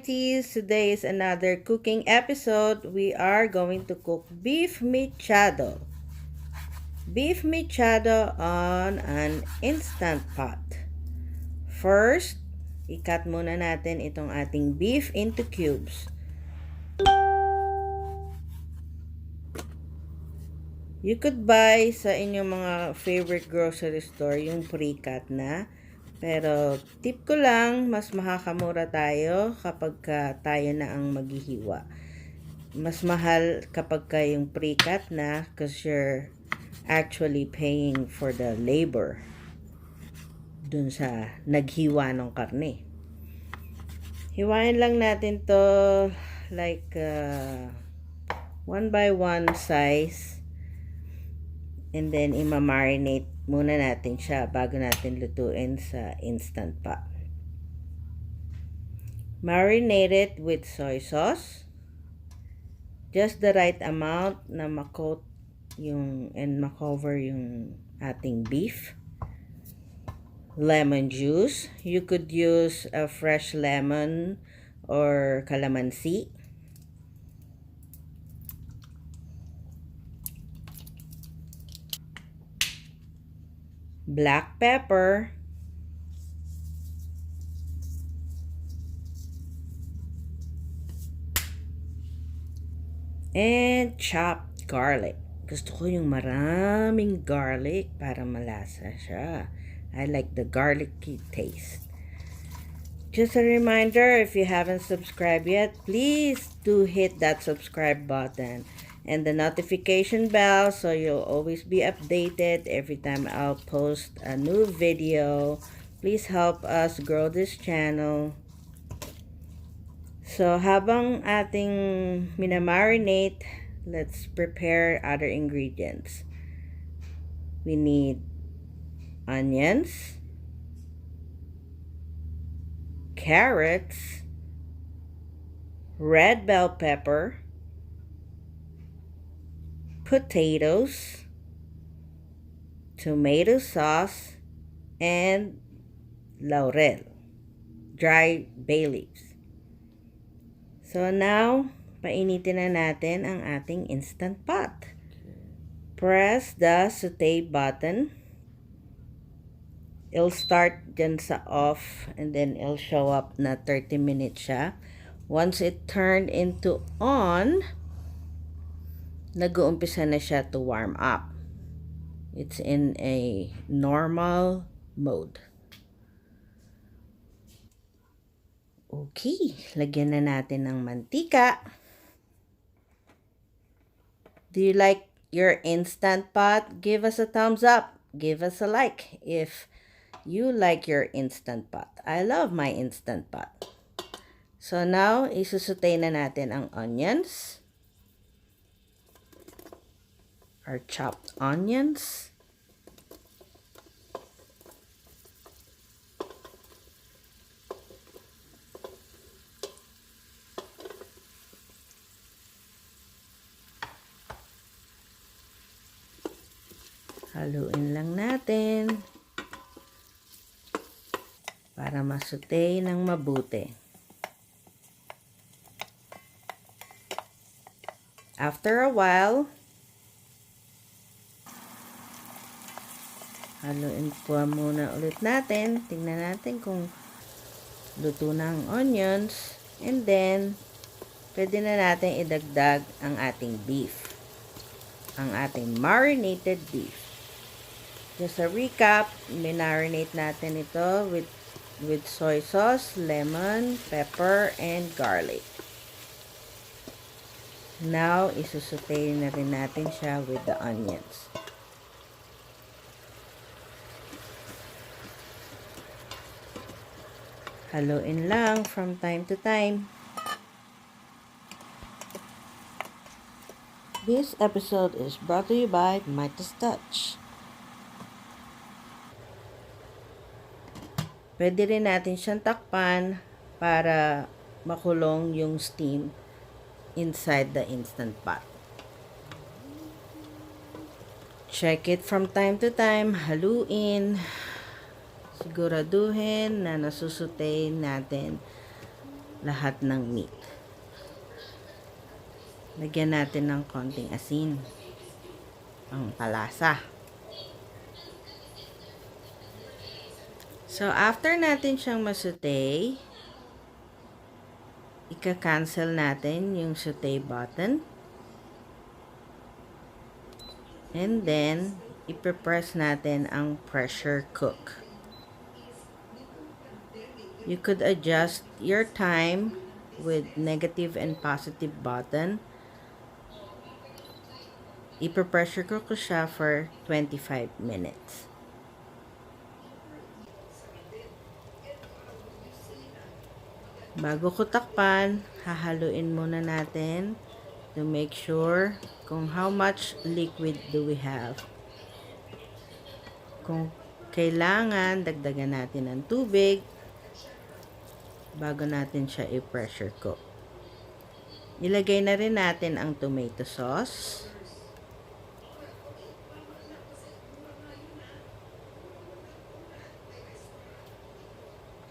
Aunties! Today is another cooking episode. We are going to cook beef mechado. Beef mechado on an instant pot. First, i-cut muna natin itong ating beef into cubes. You could buy sa inyong mga favorite grocery store yung pre-cut na. Pero tip ko lang, mas makakamura tayo kapag tayo na ang maghihiwa. Mas mahal kapag yung pre-cut na because you're actually paying for the labor dun sa naghiwa ng karne. Hiwain lang natin to like 1 by 1 size. And then ima-marinate muna natin siya bago natin lutuin sa Instant Pot. Marinate it with soy sauce. Just the right amount na ma-coat and ma-cover yung ating beef. Lemon juice. You could use a fresh lemon or calamansi. Black pepper, and chopped garlic. Gusto ko yung maraming garlic para malasa siya. I like the garlicky taste. Just a reminder, if you haven't subscribed yet, please do hit that subscribe button and the notification bell so you'll always be updated every time I'll post a new video. Please help us grow this channel. So habang ating minamarinate, let's prepare other ingredients. We need onions, carrots, red bell pepper, potatoes, tomato sauce, and laurel, dry bay leaves. So now, painitin na natin ang ating Instant Pot. Press the saute button. It'll start dyan sa off and then it'll show up na 30 minutes siya. Once it turned into on, nag-uumpisa na siya to warm up. It's in a normal mode. Okay, lagyan na natin ng mantika. Do you like your Instant Pot? Give us a thumbs up. Give us a like if you like your Instant Pot. I love my Instant Pot. So now, isusutay na natin ang onions. Our chopped onions. Haluin lang natin para masute ng mabuti. After a while, haluin po muna ulit natin. Tingnan natin kung luto na ang onions. And then, pwede na natin idagdag ang ating beef. Ang ating marinated beef. Just a recap, marinate natin ito with soy sauce, lemon, pepper, and garlic. Now, isusute na rin natin siya with the onions. Haluin lang from time to time. This episode is brought to you by Midas Touch. Pwede rin natin siyang takpan para makulong yung steam inside the Instant Pot. Check it from time to time, haluin. Siguraduhin na nasusute natin lahat ng meat. Lagyan natin ng konting asin. Ang palasa. So, after natin siyang masute, ika-cancel natin yung saute button. And then, ipe-press natin ang pressure cook. You could adjust your time with negative and positive button. Ipe-pressure cook ko siya for 25 minutes. Bago ko takpan, hahaluin muna natin to make sure kung how much liquid do we have. Kung kailangan, dagdagan natin ng tubig bago natin siya i-pressure cook. Ilagay na rin natin ang tomato sauce.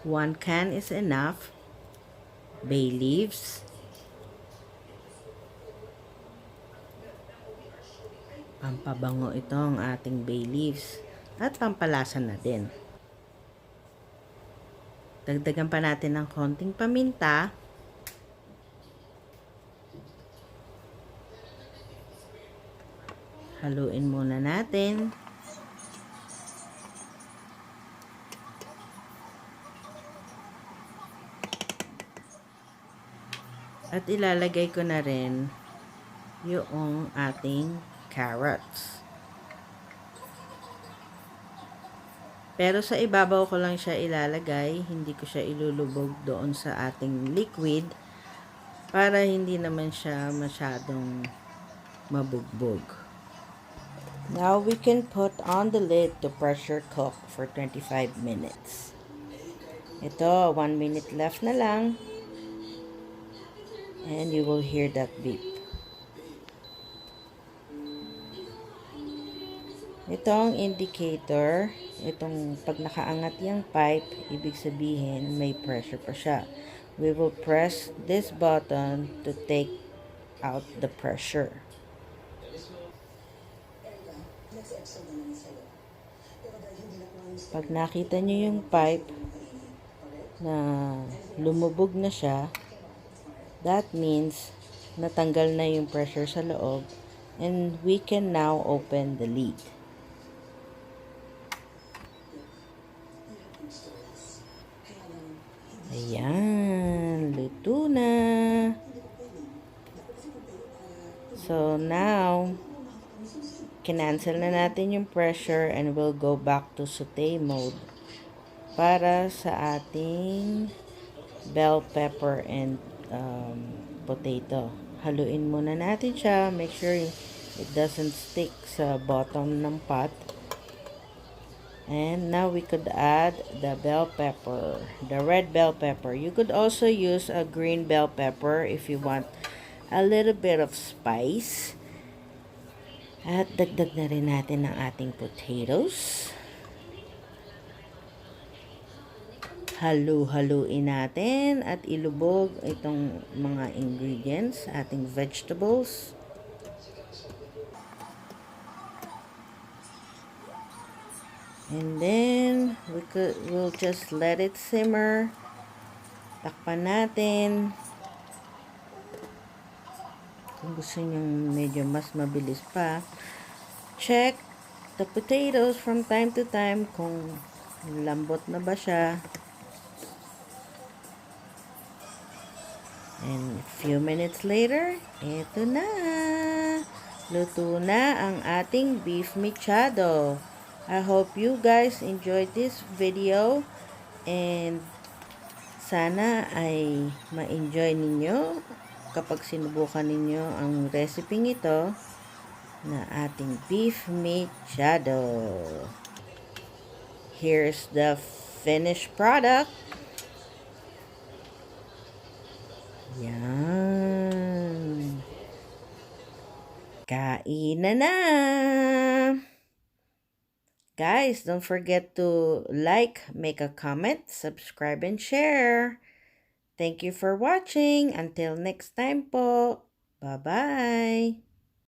One can is enough. Bay leaves. Pampabango ito ang ating bay leaves. At pampalasa na din. Dagdagan pa natin ng konting paminta. Haluin muna natin. At ilalagay ko na rin yung ating carrots. Pero sa ibabaw ko lang siya ilalagay, hindi ko siya ilulubog doon sa ating liquid para hindi naman siya masyadong mabugbog. Now we can put on the lid to pressure cook for 25 minutes. Ito, 1 minute left na lang. And you will hear that beep. Ito ang indicator. Itong pag nakaangat yung pipe, ibig sabihin may pressure pa siya. We will press this button to take out the pressure. Pag nakita nyo yung pipe na lumubog na siya, that means natanggal na yung pressure sa loob and we can now open the lid. Ayan, luto na. So now, kinancel na natin yung pressure and we'll go back to saute mode para sa ating bell pepper and potato. Haluin muna natin siya. Make sure it doesn't stick sa bottom ng pot. And now we could add the bell pepper, the red bell pepper. You could also use a green bell pepper if you want a little bit of spice. At dagdag na rin natin ang ating potatoes. Halu-haluin natin at ilubog itong mga ingredients, ating vegetables. And then we'll just let it simmer. Takpan natin. Kung gusto niyo medyo mas mabilis pa, check the potatoes from time to time kung lambot na ba siya. And a few minutes later, eto na. Luto na ang ating beef mechado. I hope you guys enjoyed this video and sana ay ma-enjoy ninyo kapag sinubukan ninyo ang recipe ito na ating beef mechado. Here's the finished product. Yan. Kain na! Guys, don't forget to like, make a comment, subscribe, and share. Thank you for watching. Until next time po. Bye-bye!